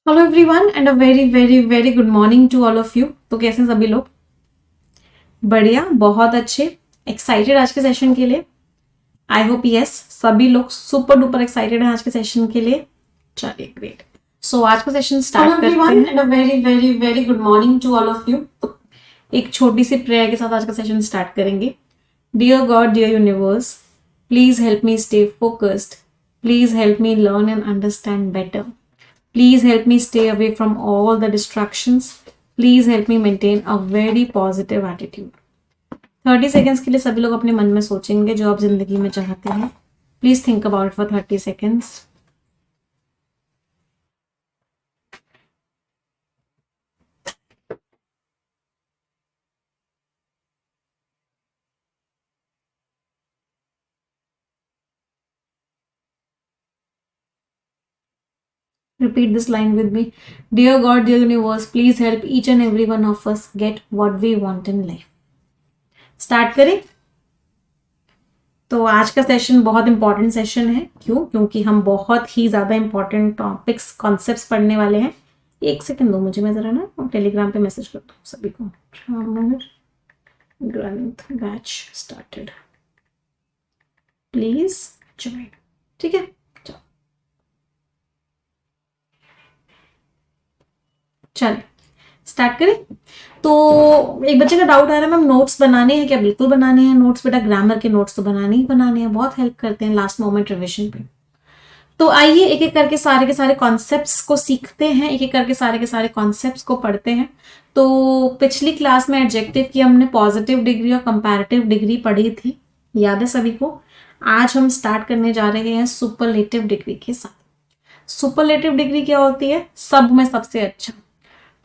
Hello everyone and a very very very good morning to all of you. तो कैसे हैं सभी लोग? बढ़िया, बहुत अच्छे, एक्साइटेड आज के सेशन के लिए। आई होप यस सभी लोग सुपर डुपर एक्साइटेड हैं आज के सेशन के लिए। चलिए ग्रेट। सो आज का सेशन स्टार्ट करते हैं and a very very very good morning to all of you. एक छोटी सी प्रेयर के साथ आज का सेशन स्टार्ट करेंगे। Dear God, dear universe, please help me stay focused, please help me learn and understand better, please help me stay away from all the distractions, please help me maintain a very positive attitude। 30 seconds के लिए सभी लोग अपने मन में सोचेंगे जो आप जिंदगी में चाहते हैं। Please think about it for 30 seconds। Repeat this line with me. Dear God, dear universe, please help each and every one of us get what we want in life। Start करें। तो आज का सेशन बहुत important session है। क्यों? क्योंकि हम बहुत ही ज्यादा इंपॉर्टेंट टॉपिक्स कॉन्सेप्ट्स पढ़ने वाले हैं। एक सेकंड दो मुझे, मैं जरा ना टेलीग्राम पे मैसेज करता हूँ सभी को। ग्रंथ बैच स्टार्टेड, प्लीज ज्वाइन। ठीक है, चलिए स्टार्ट करें। तो एक बच्चे का डाउट आ रहा है मैम नोट्स बनाने हैं क्या? बिल्कुल बनाने हैं नोट्स बेटा, ग्रामर के नोट्स तो बनाने ही बनाने हैं, बहुत हेल्प करते हैं लास्ट मोमेंट रिविजन पे। तो आइए एक एक करके सारे के सारे कॉन्सेप्ट्स को सीखते हैं, एक एक करके सारे के सारे कॉन्सेप्ट्स को पढ़ते हैं। तो पिछली क्लास में एडजेक्टिव की हमने पॉजिटिव डिग्री और कंपैरेटिव डिग्री पढ़ी थी, याद है सभी को? आज हम स्टार्ट करने जा रहे हैं सुपरलेटिव डिग्री के साथ। सुपरलेटिव डिग्री क्या होती है? सब में सबसे अच्छा।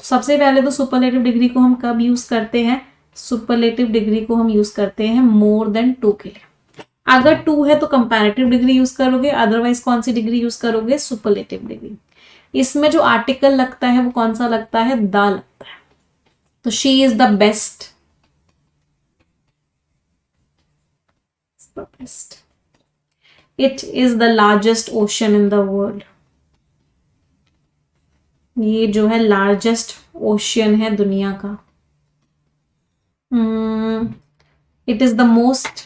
तो सबसे पहले तो सुपरलेटिव डिग्री को हम कब यूज करते हैं? सुपरलेटिव डिग्री को हम यूज करते हैं मोर देन 2 के लिए। अगर 2 है तो कंपैरेटिव डिग्री यूज करोगे, अदरवाइज कौन सी डिग्री यूज करोगे? Superlative degree. इसमें जो आर्टिकल लगता है वो कौन सा लगता है? द लगता है। तो she is the best, it is the largest ocean in the world. ये जो है लार्जेस्ट ओशियन है दुनिया का। It is the most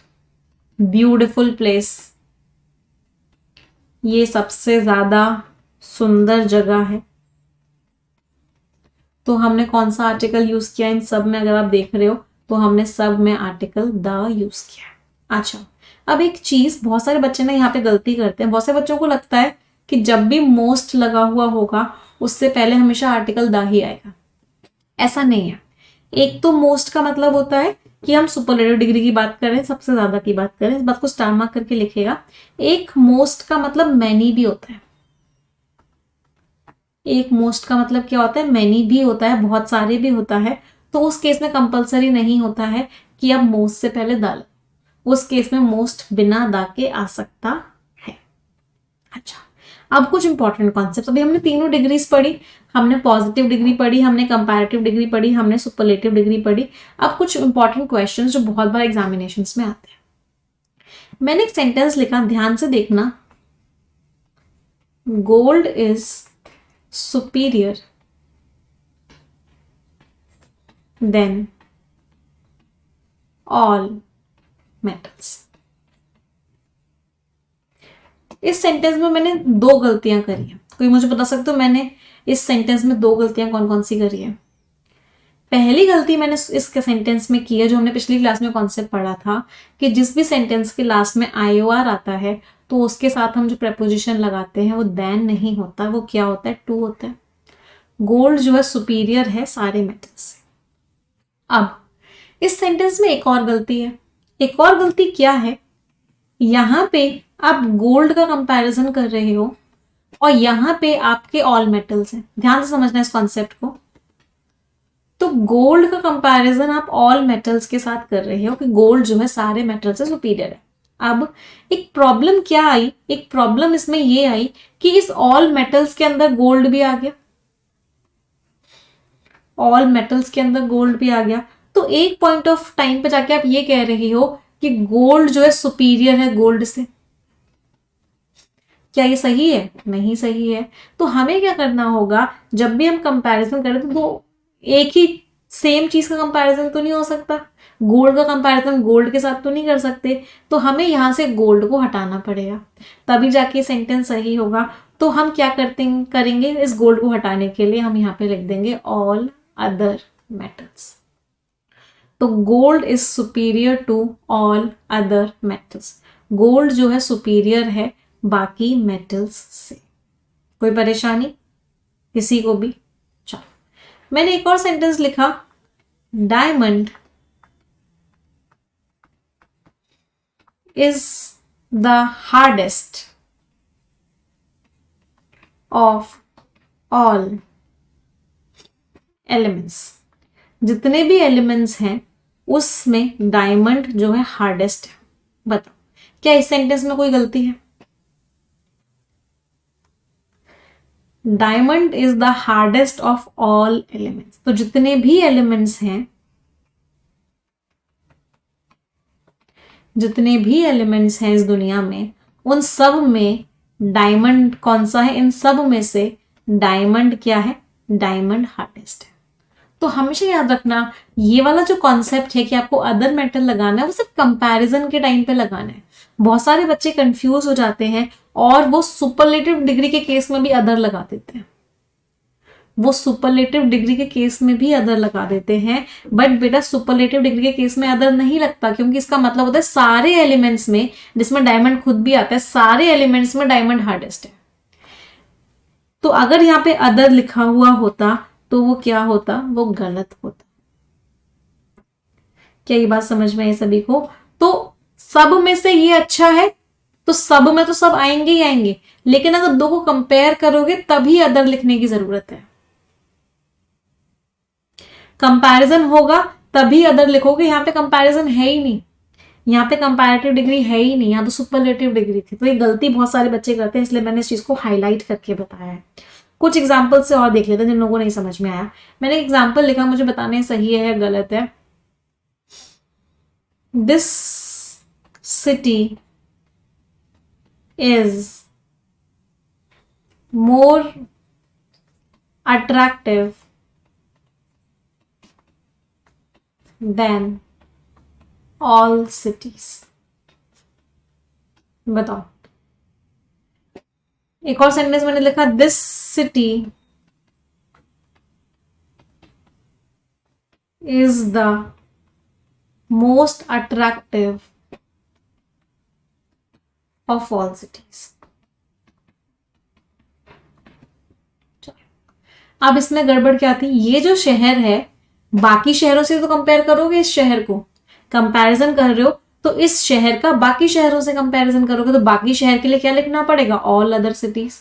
beautiful place, ये सबसे ज्यादा सुंदर जगह है। तो हमने कौन सा आर्टिकल यूज किया इन सब में? अगर आप देख रहे हो तो हमने सब में आर्टिकल द यूज किया। अच्छा, अब एक चीज बहुत सारे बच्चे ना यहाँ पे गलती करते हैं। बहुत सारे बच्चों को लगता है कि जब भी मोस्ट लगा हुआ होगा उससे पहले हमेशा आर्टिकल द ही आएगा। ऐसा नहीं है। एक तो मोस्ट का मतलब होता है कि हम सुपरलेटिव डिग्री की बात करें, सबसे ज्यादा की बात करें, इस बात को स्टार मार्क करके लिखेगा। एक मोस्ट का मतलब मैनी भी होता है। एक मोस्ट का मतलब क्या होता है? मैनी भी होता है, बहुत सारे भी होता है। तो उस केस में कंपलसरी नहीं होता है कि अब मोस्ट से पहले द, उस केस में मोस्ट बिना द के आ सकता है। अच्छा, अब कुछ इंपॉर्टेंट कॉन्सेप्ट। अभी हमने तीनों डिग्रीज पढ़ी, हमने पॉजिटिव डिग्री पढ़ी, हमने कंपैरेटिव डिग्री पढ़ी, हमने सुपरलेटिव डिग्री पढ़ी। अब कुछ इंपॉर्टेंट क्वेश्चंस जो बहुत बार एग्जामिनेशंस में आते हैं। मैंने एक सेंटेंस लिखा, ध्यान से देखना। Gold is superior than all metals. इस सेंटेंस में मैंने 2 गलतियां करी है। कोई मुझे बता सकते हो मैंने इस सेंटेंस में 2 गलतियां कौन कौन सी करी है? पहली गलती मैंने इस सेंटेंस में की है जो हमने पिछली क्लास में कॉन्सेप्ट पढ़ा था कि जिस भी सेंटेंस के लास्ट में IOR आता है तो उसके साथ हम जो प्रेपोजिशन लगाते हैं वो देन नहीं होता, वो क्या होता है? टू होता है। गोल्ड जो है सुपीरियर है सारे मेटल्स से। अब इस सेंटेंस में एक और गलती है। एक और गलती क्या है? यहां पे आप गोल्ड का कंपैरिजन कर रहे हो और यहां पे आपके ऑल मेटल्स हैं। ध्यान से समझना इस कॉन्सेप्ट को। तो गोल्ड का कंपैरिजन आप ऑल मेटल्स के साथ कर रहे हो कि गोल्ड जो है सारे मेटल से सुपीरियर है। अब एक प्रॉब्लम क्या आई? एक प्रॉब्लम इसमें ये आई कि इस ऑल मेटल्स के अंदर गोल्ड भी आ गया, ऑल मेटल्स के अंदर गोल्ड भी आ गया। तो एक पॉइंट ऑफ टाइम पे जाके आप ये कह रहे हो कि गोल्ड जो है सुपीरियर है गोल्ड से। क्या ये सही है? नहीं सही है। तो हमें क्या करना होगा, जब भी हम कंपैरिजन करें तो दो एक ही सेम चीज का कंपैरिजन तो नहीं हो सकता। गोल्ड का कंपैरिजन गोल्ड के साथ तो नहीं कर सकते। तो हमें यहां से गोल्ड को हटाना पड़ेगा, तभी जाके सेंटेंस सही होगा। तो हम क्या करेंगे, इस गोल्ड को हटाने के लिए हम यहाँ पे लिख देंगे ऑल अदर मेटल्स। तो gold is superior to all other metals. Gold जो है सुपीरियर है बाकी मेटल्स से। कोई परेशानी किसी को भी? चलो, मैंने एक और सेंटेंस लिखा, diamond is the hardest of all elements. जितने भी एलिमेंट्स हैं उसमें डायमंड जो है हार्डेस्ट है। बताओ क्या इस सेंटेंस में कोई गलती है? Diamond is the hardest of all elements. तो जितने भी एलिमेंट्स हैं, जितने भी एलिमेंट्स हैं इस दुनिया में, उन सब में डायमंड कौन सा है? इन सब में से डायमंड क्या है? डायमंड हार्डेस्ट है। तो हमेशा याद रखना, ये वाला जो कॉन्सेप्ट है कि आपको अदर मेटल लगाना है, वो सिर्फ कंपैरिजन के टाइम पे लगाना है। बहुत सारे बच्चे कंफ्यूज हो जाते हैं और वो सुपरलेटिव डिग्री के केस में भी अदर लगा देते हैं। वो सुपरलेटिव डिग्री के केस में भी अदर लगा देते हैं, बट बेटा सुपरलेटिव डिग्री के केस में अदर नहीं लगता, क्योंकि इसका मतलब होता है सारे एलिमेंट्स में, जिसमें डायमंड खुद भी आता है, सारे एलिमेंट्स में डायमंड हार्डेस्ट है। तो अगर यहाँ पे अदर लिखा हुआ होता तो वो क्या होता? वो गलत होता। क्या ये बात समझ में आई सभी को? तो सब में से ये अच्छा है, तो सब में तो सब आएंगे ही आएंगे, लेकिन अगर दो को कंपेयर करोगे तभी अदर लिखने की जरूरत है। कंपैरिजन होगा तभी अदर लिखोगे। यहाँ पे कंपैरिजन है ही नहीं, यहाँ पे कंपैरेटिव डिग्री है ही नहीं, यहाँ तो सुपरलेटिव डिग्री थी। तो ये गलती बहुत सारे बच्चे करते हैं, इसलिए मैंने इस चीज को हाईलाइट करके बताया है। कुछ एग्जाम्पल से और देख लेते हैं जिन लोगों को नहीं समझ में आया। मैंने एग्जाम्पल लिखा, मुझे बताने सही है या गलत है। This city is more attractive than all cities. बताओ। एक और सेंटेंस मैंने लिखा, this city is the most attractive of all cities. अब इसमें गड़बड़ क्या थी? ये जो शहर है, बाकी शहरों से तो कंपेयर करोगे, इस शहर को कंपैरिजन कर रहे हो, तो इस शहर का बाकी शहरों से कंपैरिजन करोगे, तो बाकी शहर के लिए क्या लिखना पड़ेगा? ऑल अदर सिटीज,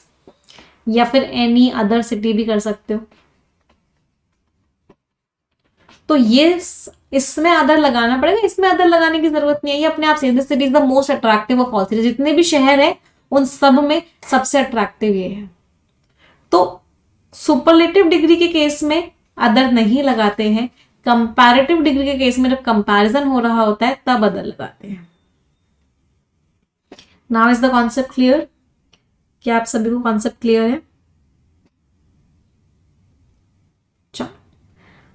या फिर एनी अदर सिटी भी कर सकते हो। तो ये इसमें अदर लगाना पड़ेगा, इसमें अदर लगाने की जरूरत नहीं है। ये अपने आप से, this city is the most attractive of all cities. जितने भी शहर है उन सब में सबसे अट्रैक्टिव ये है। तो सुपरलेटिव डिग्री के केस में अदर नहीं लगाते हैं, कंपैरेटिव डिग्री के केस में जब कंपैरिजन हो रहा होता है तब अदर लगाते हैं। Now is the concept clear? क्या आप सभी को कॉन्सेप्ट क्लियर है? चलो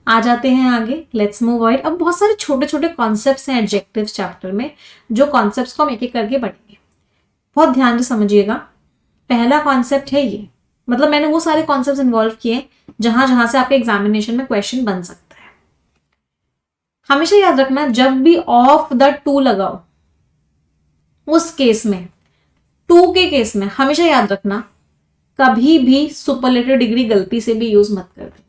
आ जाते हैं आगे, लेट्स मूव ऑन। अब बहुत सारे छोटे छोटे कॉन्सेप्ट्स हैं एडजेक्टिव्स चैप्टर में, जो कॉन्सेप्ट्स को हम एक एक करके पढ़ेंगे। बहुत ध्यान से समझिएगा। पहला कॉन्सेप्ट है ये, मतलब मैंने वो सारे कॉन्सेप्ट्स इन्वॉल्व किए जहां जहां से आपके एग्जामिनेशन में क्वेश्चन बन सकता है। हमेशा याद रखना, जब भी ऑफ द टू लगाओ, उस केस में, टू के केस में हमेशा याद रखना, कभी भी सुपरलेटिव डिग्री गलती से भी यूज मत कर देना।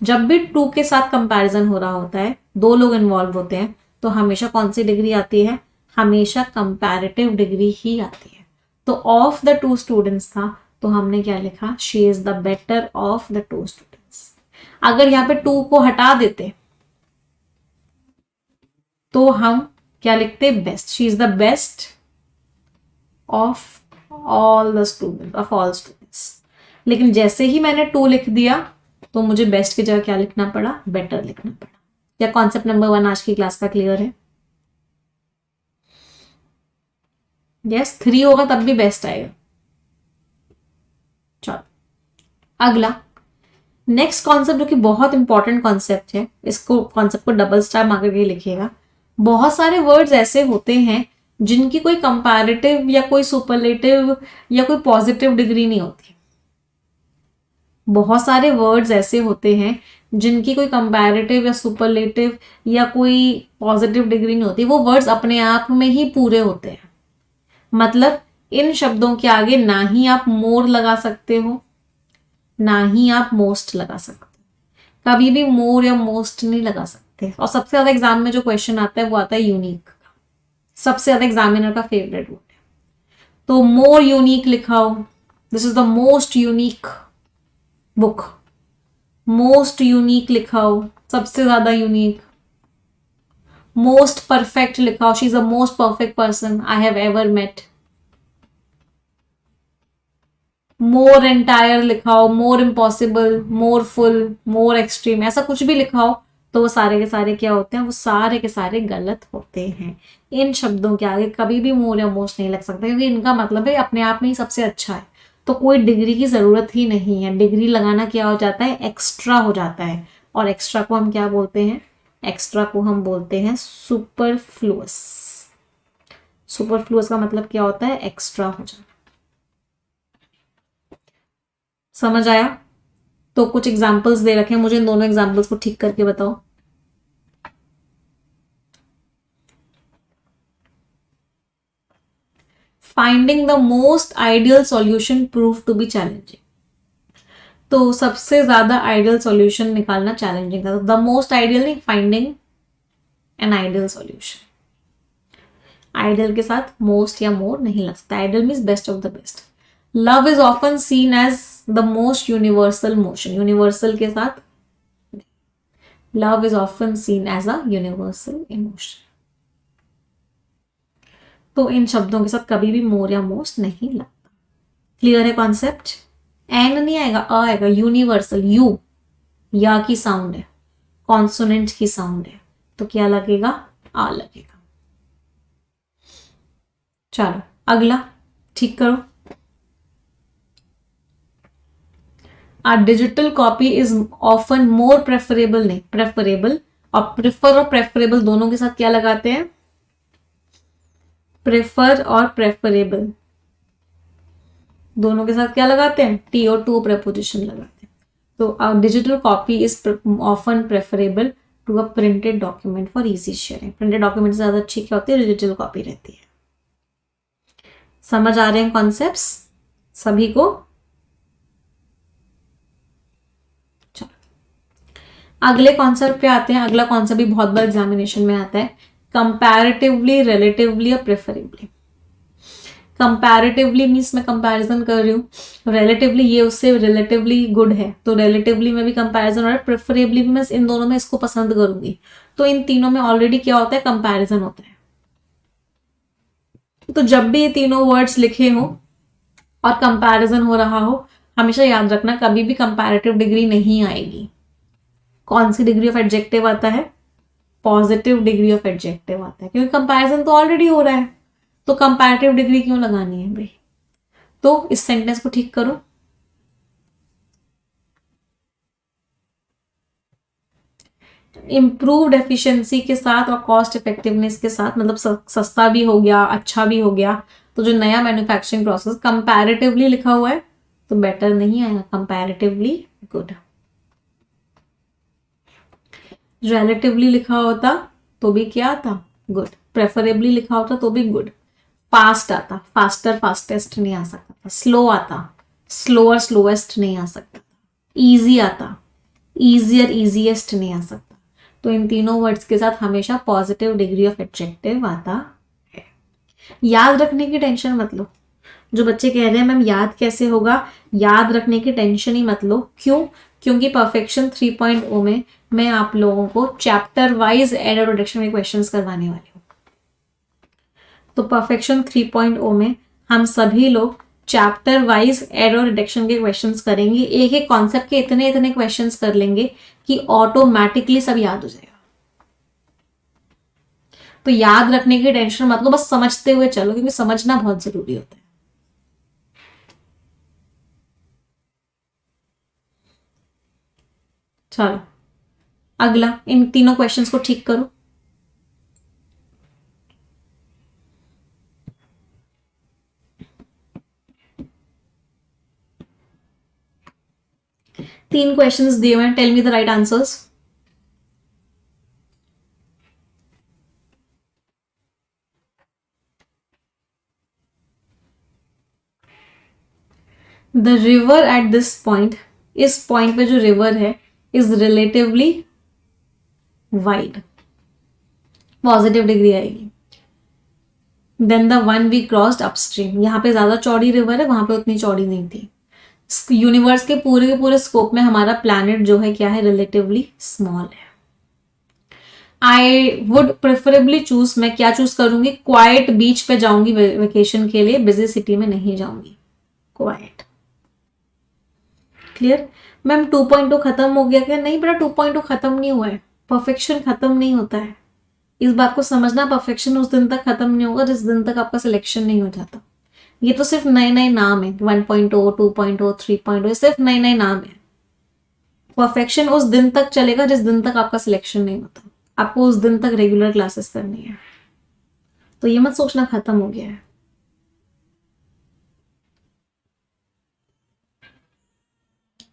जब भी टू के साथ कंपैरिजन हो रहा होता है, दो लोग इन्वॉल्व होते हैं, तो हमेशा कौन सी डिग्री आती है? हमेशा कंपैरेटिव डिग्री ही आती है। तो ऑफ द टू स्टूडेंट्स था, तो हमने क्या लिखा? She is the better of the two students. अगर यहाँ पे टू को हटा देते तो हम क्या लिखते? Best. She is the best of all the student, of all students. लेकिन जैसे ही मैंने टू लिख दिया तो मुझे बेस्ट की जगह क्या लिखना पड़ा? बेटर लिखना पड़ा। क्या कॉन्सेप्ट नंबर 1 आज की क्लास का क्लियर है? यस, 3 होगा तब भी बेस्ट आएगा। अगला नेक्स्ट कॉन्सेप्ट जो कि बहुत इंपॉर्टेंट कॉन्सेप्ट है, इसको कॉन्सेप्ट को डबल स्टार मार के लिखिएगा। बहुत सारे वर्ड्स ऐसे होते हैं जिनकी कोई कंपैरेटिव या कोई सुपरलेटिव या कोई पॉजिटिव डिग्री नहीं होती। बहुत सारे वर्ड्स ऐसे होते हैं जिनकी कोई कंपैरेटिव या सुपरलेटिव या कोई पॉजिटिव डिग्री नहीं होती, वो वर्ड्स अपने आप में ही पूरे होते हैं। मतलब इन शब्दों के आगे ना ही आप मोर लगा सकते हो, ना ही आप मोस्ट लगा सकते हो। कभी भी मोर या मोस्ट नहीं लगा सकते। और सबसे ज्यादा एग्जाम में जो क्वेश्चन आता है वो आता है यूनिक का, सबसे ज्यादा एग्जामिनर का फेवरेट वर्ड है। तो मोर यूनिक लिखाओ, this is the most unique book. Most unique लिखाओ, सबसे ज्यादा यूनिक। मोस्ट परफेक्ट लिखाओ, she is the most perfect person I have ever met. More entire लिखाओ, more impossible, more full, more extreme, ऐसा कुछ भी लिखाओ तो वो सारे के सारे क्या होते हैं, वो सारे के सारे गलत होते हैं। इन शब्दों के आगे कभी भी मोर या मोस्ट नहीं लग सकता, क्योंकि इनका मतलब है अपने आप में ही सबसे अच्छा है, तो कोई डिग्री की जरूरत ही नहीं है। डिग्री लगाना क्या हो जाता है, एक्स्ट्रा हो जाता है। और एक्स्ट्रा को हम क्या बोलते हैं, एक्स्ट्रा को हम बोलते हैं सुपरफ्लुअस। सुपरफ्लुअस का मतलब क्या होता है, एक्स्ट्रा हो जाना। समझ आया? तो कुछ एग्जाम्पल्स दे रखे हैं, मुझे इन दोनों एग्जाम्पल्स को ठीक करके बताओ। Finding the most ideal solution prove to be challenging. तो सबसे ज्यादा आइडियल सॉल्यूशन निकालना चैलेंजिंग था। द मोस्ट आइडियल नहीं, finding an ideal solution. Ideal के साथ मोस्ट या मोर नहीं लग सकता। Ideal means best of the best. Love is often seen as the most universal motion. Universal के साथ love is often seen as a universal emotion. तो इन शब्दों के साथ कभी भी मोर या मोस्ट नहीं लगता। क्लियर है कॉन्सेप्ट? एंड नहीं आएगा, अ आएगा। यूनिवर्सल, यू या की साउंड है, कॉन्सोनेंट की साउंड है, तो क्या लगेगा, आ लगेगा। चलो अगला ठीक करो। A digital copy is often more preferable, नहीं प्रेफरेबल, और प्रेफर और प्रेफरेबल दोनों के साथ क्या लगाते हैं, प्रेफर और प्रेफरेबल दोनों के साथ क्या लगाते हैं, टी और टू प्रेपोजिशन लगाते हैं। तो digital copy is often preferable to a printed document for easy sharing. Printed document से ज्यादा अच्छी क्या होती है, डिजिटल कॉपी रहती है। समझ आ रहे हैं कॉन्सेप्ट्स सभी को? चलो अगले कॉन्सेप्ट पे आते हैं। अगला कॉन्सेप्ट भी बहुत बार एग्जामिनेशन में आता है, कंपैरेटिवली, रिलेटिवली और प्रेफरेबली। कंपैरेटिवली मीन्स मैं कंपैरिजन कर रही हूँ, रिलेटिवली ये उससे रिलेटिवली गुड है, तो रिलेटिवली में भी कंपैरिजन, और प्रेफरेबली भी मैं इन दोनों में इसको पसंद करूंगी। तो इन तीनों में ऑलरेडी क्या होता है, कंपैरिजन होता है। तो जब भी ये तीनों वर्ड्स लिखे हो और कंपैरिजन हो रहा हो, हमेशा याद रखना कभी भी कंपैरेटिव डिग्री नहीं आएगी। कौन सी डिग्री ऑफ एडजेक्टिव आता है, पॉजिटिव डिग्री ऑफ एडजेक्टिव आता है, क्योंकि कंपैरिजन तो ऑलरेडी हो रहा है, तो कंपैरेटिव डिग्री क्यों लगानी है भाई। तो इस सेंटेंस को ठीक करो। इम्प्रूव्ड एफिशिएंसी के साथ और कॉस्ट इफेक्टिवनेस के साथ, मतलब सस्ता भी हो गया, अच्छा भी हो गया। तो जो नया मैन्युफैक्चरिंग प्रोसेस कंपैरेटिवली लिखा हुआ है तो बेटर नहीं आएगा, कंपैरेटिवली गुड। रिलेटिवली लिखा होता तो भी क्या आता, गुड। प्रेफरेबली लिखा होता तो भी गुड। फास्ट आता, फास्टर फास्टेस्ट नहीं आ सकता था। स्लो आता, स्लोअर स्लोएस्ट नहीं आ सकता था। ईजी आता, ईजियर ईजीएस्ट नहीं आ सकता। तो इन तीनों वर्ड्स के साथ हमेशा पॉजिटिव डिग्री ऑफ एडजेक्टिव आता है। याद रखने की टेंशन मत लो। जो बच्चे कह रहे हैं मैम याद कैसे होगा, याद रखने की टेंशन ही मत लो। क्यों? क्योंकि परफेक्शन 3.0 में मैं आप लोगों को चैप्टर वाइज एरर रिडक्शन के क्वेश्चंस करवाने वाली हूँ। तो परफेक्शन 3.0 में हम सभी लोग चैप्टर वाइज एरर रिडक्शन के क्वेश्चंस करेंगे। एक एक कॉन्सेप्ट के इतने इतने क्वेश्चंस कर लेंगे कि ऑटोमेटिकली सब याद हो जाएगा। तो याद रखने की टेंशन मत लो, बस समझते हुए चलो, क्योंकि समझना बहुत जरूरी होता है। चलो अगला, इन तीनों क्वेश्चंस को ठीक करो। तीन क्वेश्चंस दिए हुए हैं, tell me the right answers. The river at this point, इस पॉइंट पे जो रिवर है is relatively wide, positive degree आएगी। Then the one we crossed upstream, यहां पे ज्यादा चौड़ी रिवर है, वहां पे उतनी चौड़ी नहीं थी। यूनिवर्स के पूरे स्कोप में हमारा प्लैनेट जो है क्या है, रिलेटिवली स्मॉल है। आई वुड प्रेफरेबली चूज, मैं क्या चूज करूंगी, क्वाइट बीच पे जाऊंगी वेकेशन के लिए, बिजी सिटी में नहीं जाऊंगी, क्वाइट। क्लियर। मैम 2.2 खत्म हो गया क्या? नहीं बेटा, 2.2 खत्म नहीं हुआ है, परफेक्शन खत्म नहीं होता है, इस बात को समझना। परफेक्शन उस दिन तक खत्म नहीं होगा जिस दिन तक आपका सिलेक्शन नहीं हो जाता। ये तो सिर्फ नए नए नाम है, 1.0, 2.0, 3.0, ये सिर्फ नए नए नाम है। परफेक्शन उस दिन तक चलेगा जिस दिन तक आपका सिलेक्शन नहीं होता। आपको उस दिन तक रेगुलर क्लासेस करनी है, तो ये मत सोचना खत्म हो गया है।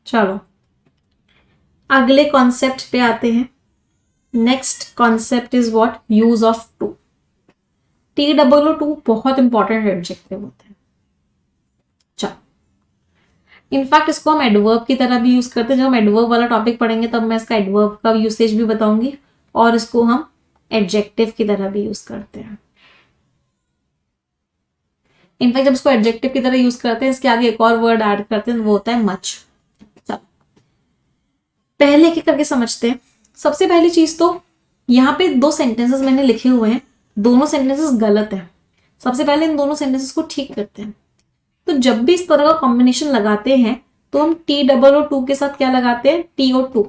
चलो अगले कॉन्सेप्ट पे आते हैं। Next concept is what, use of too. TOO बहुत इंपॉर्टेंट एडजेक्टिव होता है। चलो इनफैक्ट इसको हम एडवर्ब की तरह भी यूज करते हैं। जब हम एडवर्ब वाला टॉपिक पढ़ेंगे तब मैं इसका एडवर्ब का यूसेज भी बताऊंगी, और इसको हम एडजेक्टिव की तरह भी यूज करते हैं। इनफैक्ट जब इसको एडजेक्टिव की तरह यूज करते हैं, इसके आगे एक और वर्ड ऐड करते हैं, वो होता है मच। चलो पहले एक करके समझते हैं। सबसे पहली चीज तो यहाँ पे दो सेंटेंसेस मैंने लिखे हुए हैं, दोनों सेंटेंसेस गलत है। सबसे पहले इन दोनों सेंटेंसेस को ठीक करते हैं। तो जब भी इस तरह का कॉम्बिनेशन लगाते हैं तो हम TOO के साथ क्या लगाते हैं, TO2।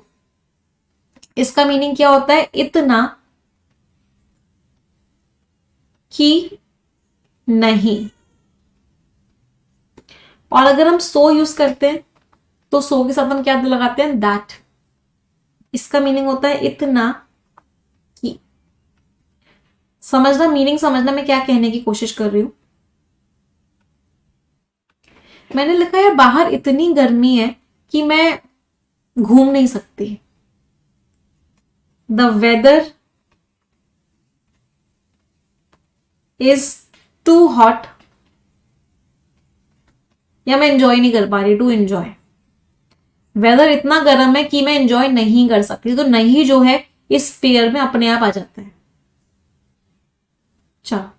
इसका मीनिंग क्या होता है, इतना कि नहीं। और अगर हम सो यूज करते हैं तो सो के साथ हम क्या लगाते हैं, दैट। इसका मीनिंग होता है इतना कि। समझना, मीनिंग समझना मैं क्या कहने की कोशिश कर रही हूं। मैंने लिखा है बाहर इतनी गर्मी है कि मैं घूम नहीं सकती। The weather is too hot, या मैं एंजॉय नहीं कर पा रही, टू एंजॉय। वेदर इतना गर्म है कि मैं एंजॉय नहीं कर सकती, तो नहीं जो है इस पेयर में अपने आप आ जाता है। चलो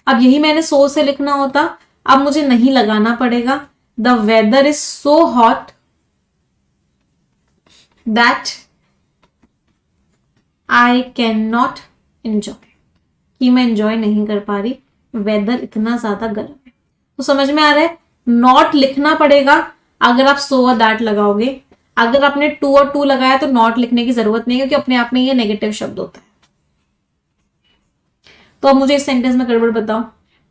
अब यही मैंने सो से लिखना होता, अब मुझे नहीं लगाना पड़ेगा। The weather is so hot that I can not enjoy, कि मैं एंजॉय नहीं कर पा रही, वेदर इतना ज्यादा गर्म है। तो समझ में आ रहा है, नॉट लिखना पड़ेगा अगर आप सो और दैट लगाओगे। अगर आपने टू और टू लगाया तो नॉट लिखने की जरूरत नहीं है, क्योंकि अपने आप में ये नेगेटिव शब्द होता है। तो अब मुझे इस सेंटेंस में गड़बड़ बताओ।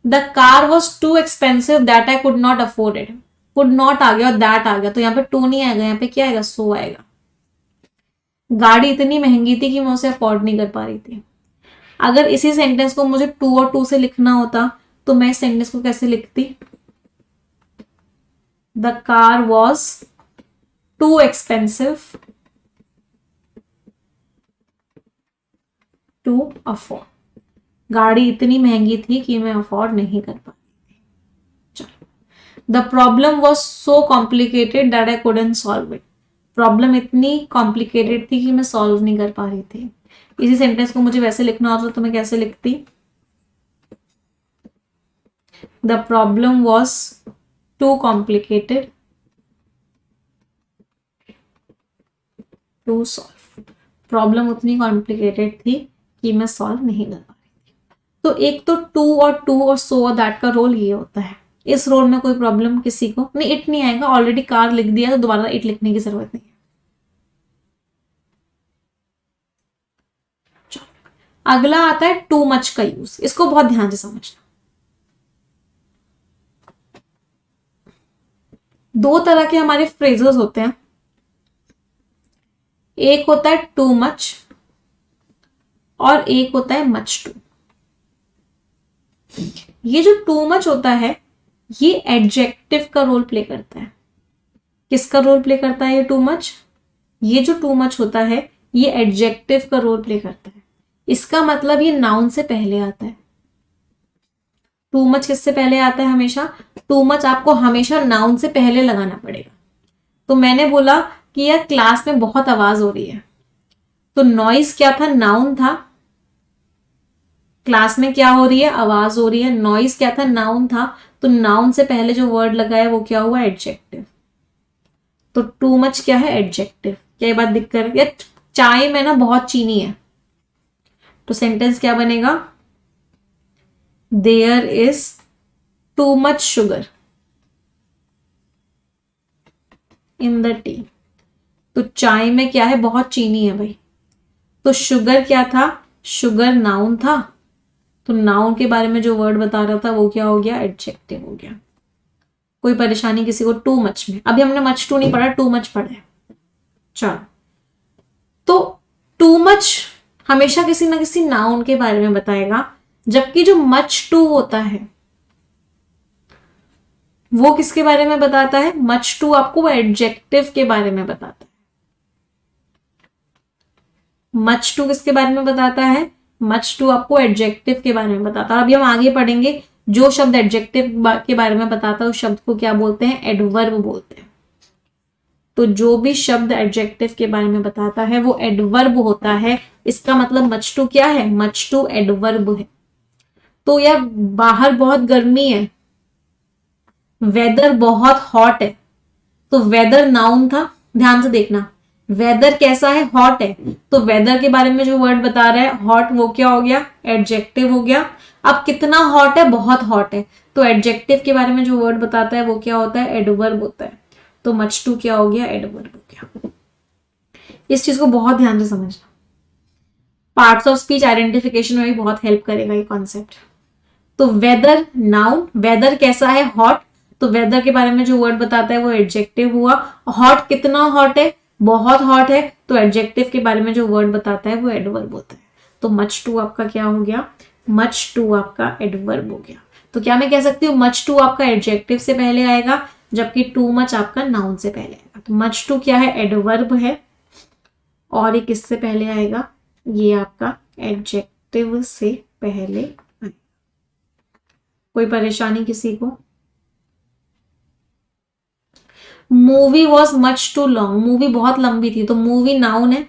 The car was too expensive that I could not afford it. Could not आ गया और दैट आ गया, तो यहाँ पे टू नहीं आएगा, यहाँ पे क्या आएगा, सो आएगा। गाड़ी इतनी महंगी थी कि मैं उसे अफोर्ड नहीं कर पा रही थी। अगर इसी सेंटेंस को मुझे टू और टू से लिखना होता तो मैं इस सेंटेंस को कैसे लिखती, the car was too expensive to afford. गाड़ी इतनी महंगी थी कि मैं अफोर्ड नहीं कर पा रही थी। चलो the problem was so complicated that I couldn't solve it. Problem इतनी कॉम्प्लिकेटेड थी कि मैं सॉल्व नहीं कर पा रही थी। इसी सेंटेंस को मुझे वैसे लिखना होता तो मैं कैसे लिखती, the problem was too complicated to solve. Problem उतनी कॉम्प्लिकेटेड थी कि मैं सॉल्व नहीं कर पा रही थी। तो एक तो टू और सो और दैट का रोल ये होता है। इस रोल में कोई प्रॉब्लम किसी को नहीं, इट नहीं आएगा, ऑलरेडी कार लिख दिया तो दोबारा इट लिखने की जरूरत नहीं है। अगला आता है टू मच का यूज। इसको बहुत ध्यान से समझना। दो तरह के हमारे फ्रेजेस होते हैं। एक होता है टू मच और एक होता है मच टू। ये जो टू मच होता है ये एडजेक्टिव का रोल प्ले करता है। किसका रोल प्ले करता है ये टू मच? ये जो टू मच होता है ये एडजेक्टिव का रोल प्ले करता है। इसका मतलब ये नाउन से पहले आता है। टू मच किससे पहले आता है? हमेशा टू मच आपको हमेशा नाउन से पहले लगाना पड़ेगा। तो मैंने बोला कि यार क्लास में बहुत आवाज हो रही है, तो नॉइज क्या था? नाउन था। क्लास में क्या हो रही है? आवाज हो रही है। नॉइज क्या था? नाउन था। तो नाउन से पहले जो वर्ड लगा है वो क्या हुआ? एडजेक्टिव। तो टू मच क्या है? एडजेक्टिव। क्या ये बात दिख कर? यार चाय में ना बहुत चीनी है, तो सेंटेंस क्या बनेगा? There is too much sugar in the tea. तो चाय में क्या है? बहुत चीनी है भाई। तो शुगर क्या था? शुगर नाउन था। तो नाउन के बारे में जो वर्ड बता रहा था वो क्या हो गया? एडजेक्टिव हो गया। कोई परेशानी किसी को टू मच में? अभी हमने मच टू नहीं पढ़ा, टू मच पढ़ा है। चलो, तो टू मच हमेशा किसी ना किसी नाउन के बारे में बताएगा, जबकि जो मच टू होता है वो किसके बारे में बताता है? मच टू आपको वो एडजेक्टिव के बारे में बताता है। मच टू किसके बारे में बताता है? मच टू आपको एडजेक्टिव के बारे में बताता है। अभी हम आगे पढ़ेंगे, जो शब्द एडजेक्टिव के बारे में बताता है उस शब्द को क्या बोलते हैं? एडवर्ब बोलते हैं। तो जो भी शब्द एडजेक्टिव के बारे में बताता है वो एडवर्ब होता है। इसका मतलब मच टू क्या है? मच टू एडवर्ब है। तो यार बाहर बहुत गर्मी है, वेदर बहुत हॉट है, तो वेदर नाउन था। ध्यान से देखना, वेदर कैसा है? हॉट है। तो वेदर के बारे में जो वर्ड बता रहा है हॉट, वो क्या हो गया? एडजेक्टिव हो गया। अब कितना हॉट है? बहुत हॉट है। तो एडजेक्टिव के बारे में जो वर्ड बताता है वो क्या होता है? एडवर्ब होता है। तो मच टू क्या हो गया? एडवर्ब हो गया। इस चीज को बहुत ध्यान से समझना। पार्ट्स ऑफ स्पीच आइडेंटिफिकेशन में भी बहुत हेल्प करेगा ये कॉन्सेप्ट। तो वेदर नाउन, वेदर कैसा है? हॉट। तो वेदर के बारे में जो वर्ड बताता है वो एडजेक्टिव हुआ। हॉट कितना हॉट है? बहुत हॉट है। तो एडजेक्टिव के बारे में जो वर्ड बताता है वो एडवर्ब होता है। तो मच टू आपका क्या हो गया? मच टू आपका एडवर्ब हो गया। तो क्या मैं कह सकती हूँ मच टू आपका एडजेक्टिव से पहले आएगा, जबकि टू मच आपका नाउन से पहले आएगा। तो मच टू क्या है? एडवर्ब है। और ये किससे पहले आएगा? ये आपका एडजेक्टिव से पहले आएगा। कोई परेशानी किसी को? Movie was much too long, movie बहुत लंबी थी। तो मूवी नाउन है।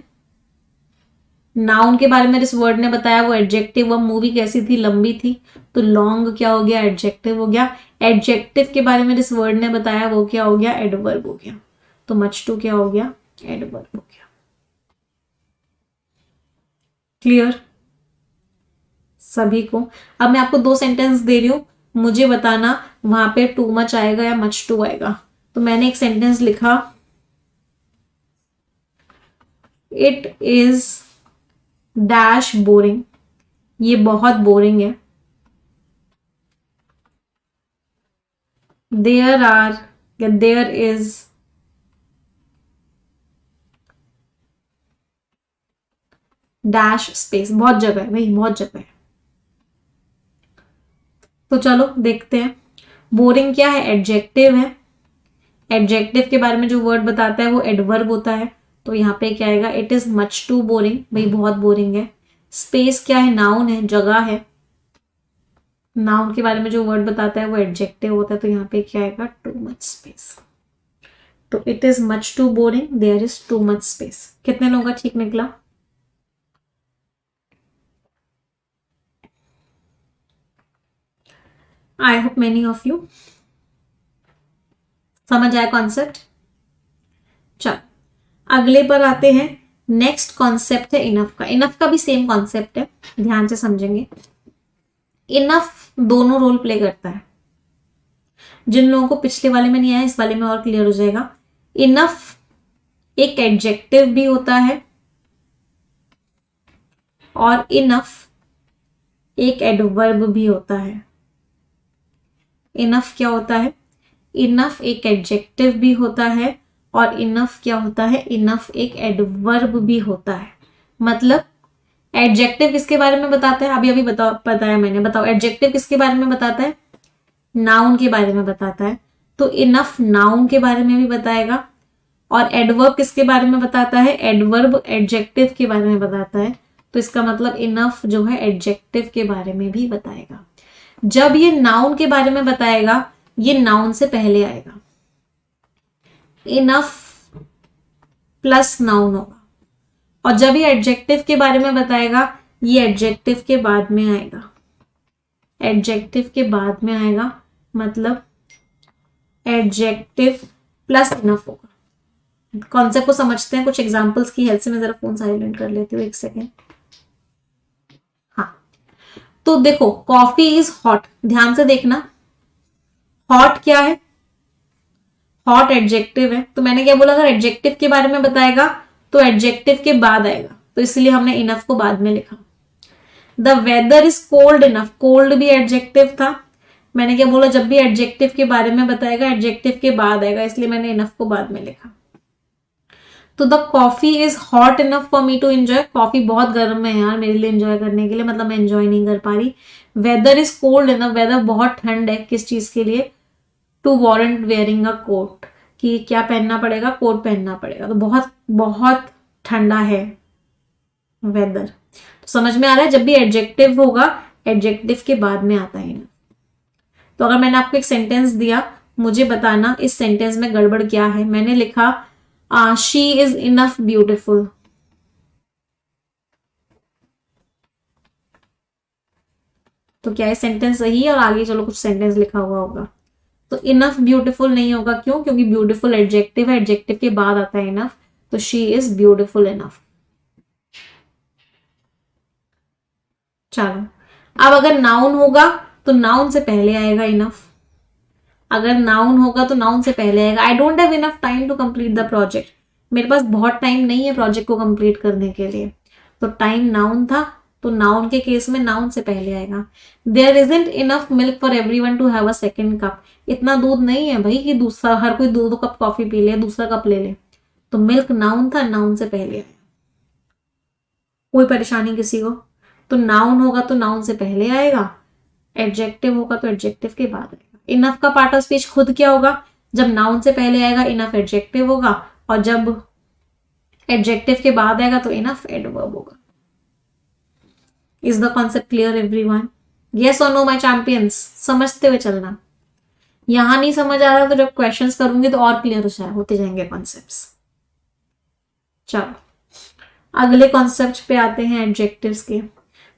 नाउन के बारे में जिस वर्ड ने बताया वो एडजेक्टिव। वह मूवी कैसी थी? लंबी थी। तो लॉन्ग क्या हो गया? एडजेक्टिव हो गया। एडजेक्टिव के बारे में जिस वर्ड ने बताया वो क्या हो गया? एडवर्ब हो गया। तो मच टू क्या हो गया? एडवर्ब हो गया। क्लियर सभी को? अब मैं आपको दो सेंटेंस दे रही हूं, मुझे बताना वहां पे टू मच आएगा या मच टू आएगा। तो मैंने एक सेंटेंस लिखा, इट इज डैश बोरिंग। ये बहुत बोरिंग है। देयर आर या देयर इज डैश स्पेस। बहुत जगह है भाई, बहुत जगह है। तो चलो देखते हैं। बोरिंग क्या है? एडजेक्टिव है। एडजेक्टिव के बारे में जो वर्ड बताता है वो एडवर्ब होता है। तो यहाँ पे क्या आएगा? It is much too boring, भाई बहुत बोरिंग है। स्पेस क्या है? नाउन है, जगह है। नाउन के बारे में जो वर्ड बताता है वो एडजेक्टिव होता है। तो यहाँ पे क्या आएगा? Too much space. तो it is much too boring, there is too much space. कितने लोगों का ठीक निकला? I hope many of you समझ आया कॉन्सेप्ट। चल अगले पर आते हैं। नेक्स्ट कॉन्सेप्ट है इनफ का। इनफ का भी सेम कॉन्सेप्ट है, ध्यान से समझेंगे। इनफ दोनों रोल प्ले करता है। जिन लोगों को पिछले वाले में नहीं आया इस वाले में और क्लियर हो जाएगा। इनफ एक एडजेक्टिव भी होता है और इनफ एक एडवर्ब भी होता है। इनफ क्या होता है? इनफ एक एडजेक्टिव भी होता है और इनफ क्या होता है, इनफ एक एडवर्ब भी होता है। मतलब एडजेक्टिव किसके बारे में बताता है, अभी बताया मैंने, बताओ एडजेक्टिव किसके बारे में बताता है, नाउन के बारे में बताता है। तो इनफ नाउन के बारे में भी बताएगा। और एडवर्ब किसके बारे में बताता है, एडवर्ब एडजेक्टिव के बारे में बताता है। तो इसका मतलब इनफ जो है एडजेक्टिव के बारे में भी बताएगा। जब ये नाउन के बारे में बताएगा, ये नाउन से पहले आएगा, इनफ प्लस नाउन होगा। और जब ये एडजेक्टिव के बारे में बताएगा, ये एडजेक्टिव के बाद में आएगा, एडजेक्टिव के बाद में आएगा, मतलब एडजेक्टिव प्लस इनफ होगा। कॉन्सेप्ट को समझते हैं कुछ एग्जांपल्स की हेल्प से। मैं जरा फोन साइलेंट कर लेती हूँ, एक सेकेंड। हाँ, तो देखो कॉफी इज हॉट, ध्यान से देखना, हॉट क्या है, हॉट एडजेक्टिव है। तो मैंने क्या बोला, अगर एडजेक्टिव के बारे में बताएगा तो एडजेक्टिव के बाद आएगा, तो इसलिए हमने इनफ को बाद में लिखा। The weather is cold enough, cold भी एडजेक्टिव था। मैंने क्या बोला, जब भी एडजेक्टिव के बारे में बताएगा एडजेक्टिव के बाद आएगा, इसलिए मैंने इनफ को बाद में लिखा। तो the coffee is hot enough for me to enjoy, coffee बहुत गर्म है यार मेरे लिए एंजॉय करने के लिए, मतलब मैं एंजॉय नहीं कर पा रही। Weather is cold enough, weather बहुत ठंड है, किस चीज के लिए, to warrant wearing a coat, कि क्या पहनना पड़ेगा, कोट पहनना पड़ेगा। तो बहुत बहुत ठंडा है वेदर। तो समझ में आ रहा है, जब भी एडजेक्टिव होगा एडजेक्टिव के बाद में आता है ना। तो अगर मैंने आपको एक सेंटेंस दिया, मुझे बताना इस सेंटेंस में गड़बड़ क्या है। मैंने लिखा शी इज इनफ ब्यूटिफुल, तो क्या ये सेंटेंस सही है, और आगे चलो कुछ सेंटेंस लिखा हुआ होगा। तो इनफ ब्यूटीफुल नहीं होगा, क्यों, क्योंकि ब्यूटीफुल एडजेक्टिव है, एडजेक्टिव के बाद आता है इनफ। तो शी इज ब्यूटीफुल इनफ। चलो, अब अगर नाउन होगा तो नाउन से पहले आएगा इनफ। अगर नाउन होगा तो नाउन से पहले आएगा, I don't have enough time to complete the project, मेरे पास बहुत टाइम नहीं है प्रोजेक्ट को कंप्लीट करने के लिए। तो टाइम नाउन था, तो नाउन के केस में नाउन से पहले आएगा। There isn't enough milk for everyone to have a second cup, इतना दूध नहीं है भाई कि दूसरा हर कोई 2-2 कप कॉफी पी ले, दूसरा कप ले ले। तो मिल्क नाउन था, नाउन से पहले आया। कोई परेशानी किसी को, तो नाउन होगा तो नाउन से पहले आएगा, एडजेक्टिव होगा तो एडजेक्टिव के बाद आएगा। इनफ का पार्ट ऑफ स्पीच खुद क्या होगा, जब नाउन से पहले आएगा इनफ एडजेक्टिव होगा, और जब एडजेक्टिव के बाद आएगा तो इनफ एडवर्ब होगा। Is the concept clear everyone? Yes और नो माय चैंपियंस? समझते हुए चलना, यहां नहीं समझ आ रहा तो जब क्वेश्चंस करूंगी तो और क्लियर होते जाएंगे कॉन्सेप्ट्स। चलो अगले कॉन्सेप्ट पे आते हैं एडजेक्टिव्स के।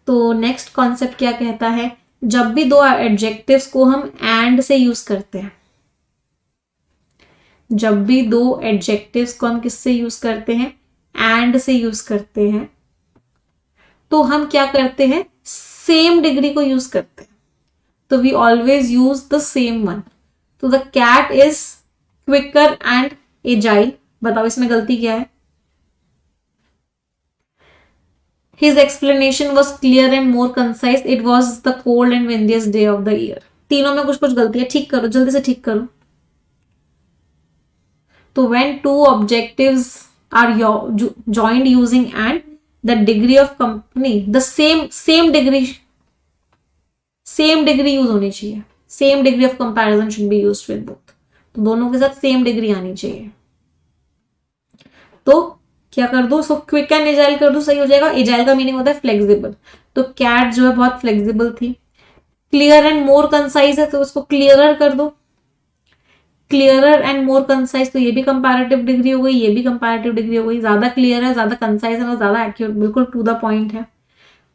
तो नेक्स्ट कॉन्सेप्ट क्या कहता है, जब भी दो एडजेक्टिव्स को हम एंड से यूज करते हैं, जब भी दो एडजेक्टिव्स को हम किससे यूज करते हैं, एंड से यूज करते हैं, तो हम क्या करते हैं, सेम डिग्री को यूज करते हैं। तो we always use the same one. तो the cat is quicker and agile, बताओ इसमें गलती क्या है? His explanation was clear and more concise. It was the cold and windiest day of the year. तीनों में कुछ कुछ गलती है, ठीक करो, जल्दी से ठीक करो। तो when two objectives are joined using and, the degree of company, the same degree use होनी चाहिए, same degree of comparison should be used with both. तो दोनों के साथ सेम डिग्री आनी चाहिए। तो क्या कर दो, सो क्विक एंड एजाइल कर दो, सही हो जाएगा। एजाइल का मीनिंग होता है फ्लेक्सिबल, तो कैट जो है बहुत फ्लेक्सिबल थी। क्लियर एंड मोर कंसाइज है तो उसको क्लियरर कर दो, क्लियरर एंड मोर कंसाइज, तो ये भी कंपैरेटिव डिग्री हो गई, ये भी कंपैरेटिव डिग्री हो गई। ज्यादा क्लियर है, ज्यादा कंसाइज है, ज्यादा एक्यूरेट, बिल्कुल टू द पॉइंट है।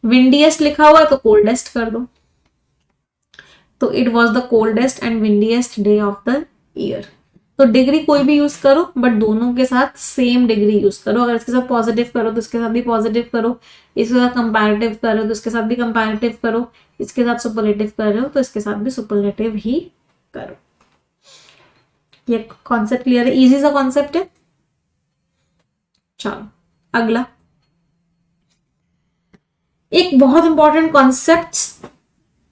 विंडीएस्ट लिखा हुआ है तो कोल्डेस्ट कर दो, तो it was the coldest and windiest day of the year. तो डिग्री कोई भी यूज करो, बट दोनों के साथ सेम डिग्री यूज करो। अगर इसके साथ पॉजिटिव करो तो इसके साथ भी पॉजिटिव करो, इसके साथ कंपैरेटिव करो तो इसके साथ भी कंपैरेटिव करो, इसके साथ सुपरलेटिव कर रहे हो तो इसके साथ भी सुपरलेटिव ही करो। ये कॉन्सेप्ट क्लियर है, इजी सा कॉन्सेप्ट है। चलो अगला, एक बहुत इंपॉर्टेंट कॉन्सेप्ट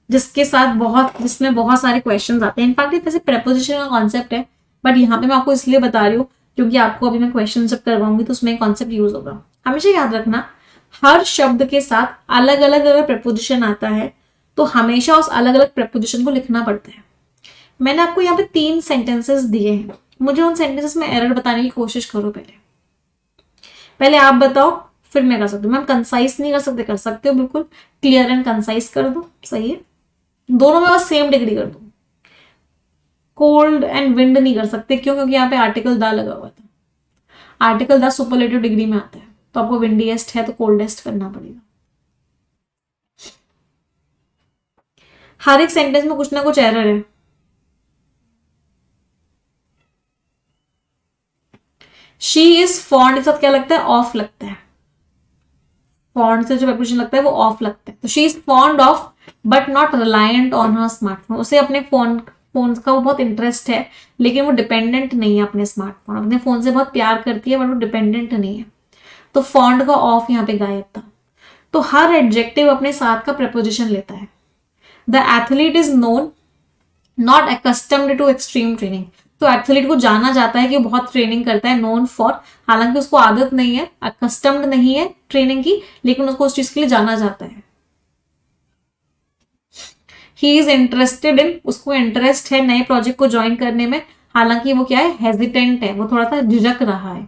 जिसमें बहुत सारे क्वेश्चंस आते हैं। इनफैक्ट वैसे प्रेपोजिशन का कॉन्सेप्ट है, बट यहाँ पे मैं आपको इसलिए बता रही हूँ क्योंकि आपको अभी मैं क्वेश्चन जब करवाऊंगी तो उसमें कॉन्सेप्ट यूज होगा। हमेशा याद रखना, हर शब्द के साथ अलग अलग अगर प्रपोजिशन आता है तो हमेशा उस अलग अलग प्रपोजिशन को लिखना पड़ता है। मैंने आपको यहाँ पे 3 सेंटेंसेस दिए हैं, मुझे उन सेंटेंसेस में एरर बताने की कोशिश करो। पहले आप बताओ, फिर मैं कर सकती हूँ। मैम कंसाइज नहीं कर सकते हो, बिल्कुल क्लियर एंड कंसाइज कर दो, सही है। दोनों में बस सेम डिग्री कर दो। कोल्ड एंड विंड नहीं कर सकते, क्यों? क्योंकि यहाँ पे आर्टिकल दा लगा हुआ था। आर्टिकल दा सुपरलेटिव डिग्री में आता है, तो आपको विंडीएस्ट है तो कोल्डेस्ट करना पड़ेगा। हर एक सेंटेंस में कुछ ना कुछ एरर है। शी इज फॉन्ड के साथ क्या लगता है? ऑफ लगता है। फॉन्ड से जो प्रपोजिशन लगता है वो ऑफ लगता है। तो she is fond of but not reliant on her smartphone. उसे अपने फोन का वो बहुत इंटरेस्ट है, लेकिन वो डिपेंडेंट नहीं है अपने स्मार्टफोन। अपने फोन से बहुत प्यार करती है बट वो डिपेंडेंट नहीं है। तो फॉन्ड का ऑफ यहाँ पे गायब था। तो हर एडजेक्टिव अपने साथ का प्रपोजिशन लेता है। The athlete is known not accustomed to extreme training. तो एथलीट को जाना जाता है कि वो बहुत ट्रेनिंग करता है, नोन फॉर, हालांकि उसको आदत नहीं है, अकस्टम्ड नहीं है ट्रेनिंग की, लेकिन उसको उस चीज के लिए जाना जाता है। ही इज इंटरेस्टेड इन, उसको इंटरेस्ट है नए प्रोजेक्ट को ज्वाइन करने में, हालांकि वो क्या है? हेजिटेंट है, वो थोड़ा सा झिझक रहा है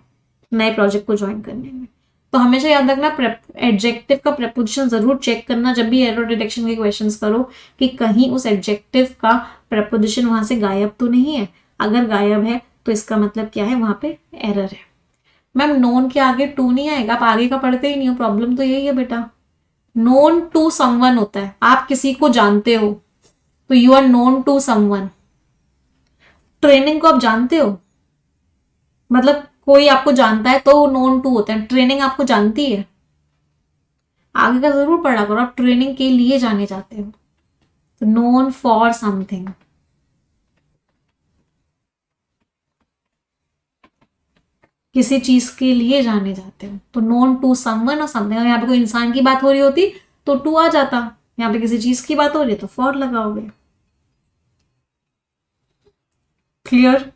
नए प्रोजेक्ट को ज्वाइन करने में। तो हमेशा याद रखना, एडजेक्टिव का प्रपोजिशन जरूर चेक करना जब भी एरर डिटेक्शन के क्वेश्चंस करो, कि कहीं उस एडजेक्टिव का प्रपोजिशन वहां से गायब तो नहीं है। अगर गायब है तो इसका मतलब क्या है? वहां पे एरर है। मैम नोन के आगे टू नहीं आएगा, आप आगे का पढ़ते ही नहीं हो, प्रॉब्लम तो यही है बेटा। नोन टू समवन होता है, आप किसी को जानते हो तो you are known to someone. Training को आप जानते हो, मतलब कोई आपको जानता है तो नोन टू होता है। ट्रेनिंग आपको जानती है, आगे का जरूर पढ़ा करो, आप ट्रेनिंग के लिए जाने जाते हो। तो नोन फॉर समथिंग, किसी चीज के लिए जाने जाते हो तो नोन टू समवन और समथिंग। यहाँ पे कोई इंसान की बात हो रही होती तो टू आ जाता, यहाँ पे किसी चीज की बात हो रही है तो फॉर लगाओगे। क्लियर?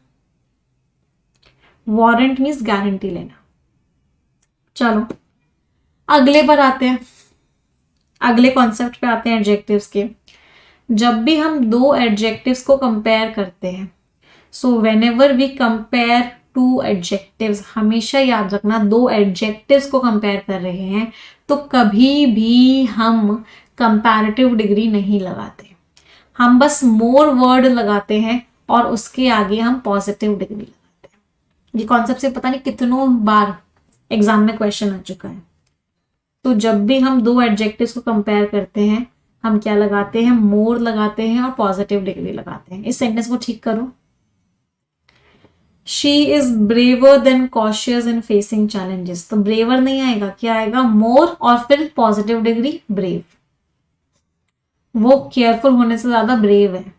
वारंट मीन्स गारंटी लेना। चलो अगले पर आते हैं, अगले कॉन्सेप्ट पे आते हैं एडजेक्टिव्स के। जब भी हम दो एडजेक्टिव्स को कंपेयर करते हैं, so whenever we compare two adjectives, हमेशा याद रखना दो एडजेक्टिव्स को कंपेयर कर रहे हैं तो कभी भी हम कंपैरेटिव डिग्री नहीं लगाते, हम बस मोर वर्ड लगाते हैं और उसके आगे हम पॉजिटिव डिग्री लगाते हैं। ये कॉन्सेप्ट से पता नहीं कितनों बार एग्जाम में क्वेश्चन आ चुका है। तो जब भी हम दो एडजेक्टिव्स को कंपेयर करते हैं, हम क्या लगाते हैं? मोर लगाते हैं और पॉजिटिव डिग्री लगाते हैं। इस सेंटेंस को ठीक करो। She is braver than cautious in facing challenges. तो ब्रेवर नहीं आएगा, क्या आएगा? मोर और फिर पॉजिटिव डिग्री ब्रेव। वो केयरफुल होने से ज्यादा ब्रेव है,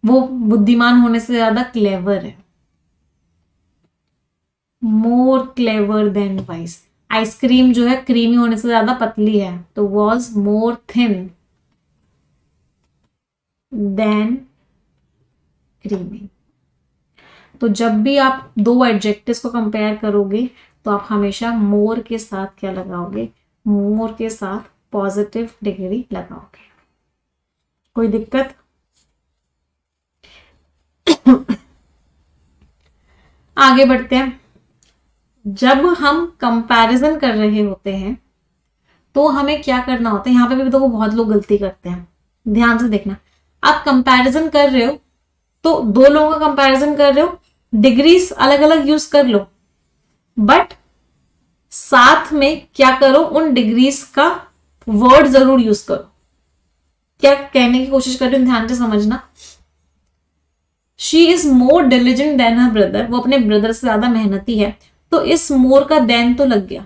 वो बुद्धिमान होने से ज्यादा क्लेवर है। More clever than wise. Ice cream जो है क्रीमी होने से ज्यादा पतली है, तो was more thin than creamy. तो जब भी आप दो एडजेक्टिव्स को कंपेयर करोगे तो आप हमेशा मोर के साथ क्या लगाओगे? मोर के साथ पॉजिटिव डिग्री लगाओगे। कोई दिक्कत? आगे बढ़ते हैं। जब हम कंपैरिजन कर रहे होते हैं तो हमें क्या करना होता है? यहां पे भी तो बहुत लोग गलती करते हैं, ध्यान से देखना। आप कंपैरिजन कर रहे हो तो दो लोगों का कंपैरिजन कर रहे हो, डिग्रीज अलग अलग यूज कर लो, बट साथ में क्या करो? उन डिग्रीज का वर्ड जरूर यूज करो। क्या कहने की कोशिश कर रही हूं, ध्यान से समझना। She is more diligent than her brother, वो अपने ब्रदर से ज्यादा मेहनती है, तो इस मोर का देन तो लग गया,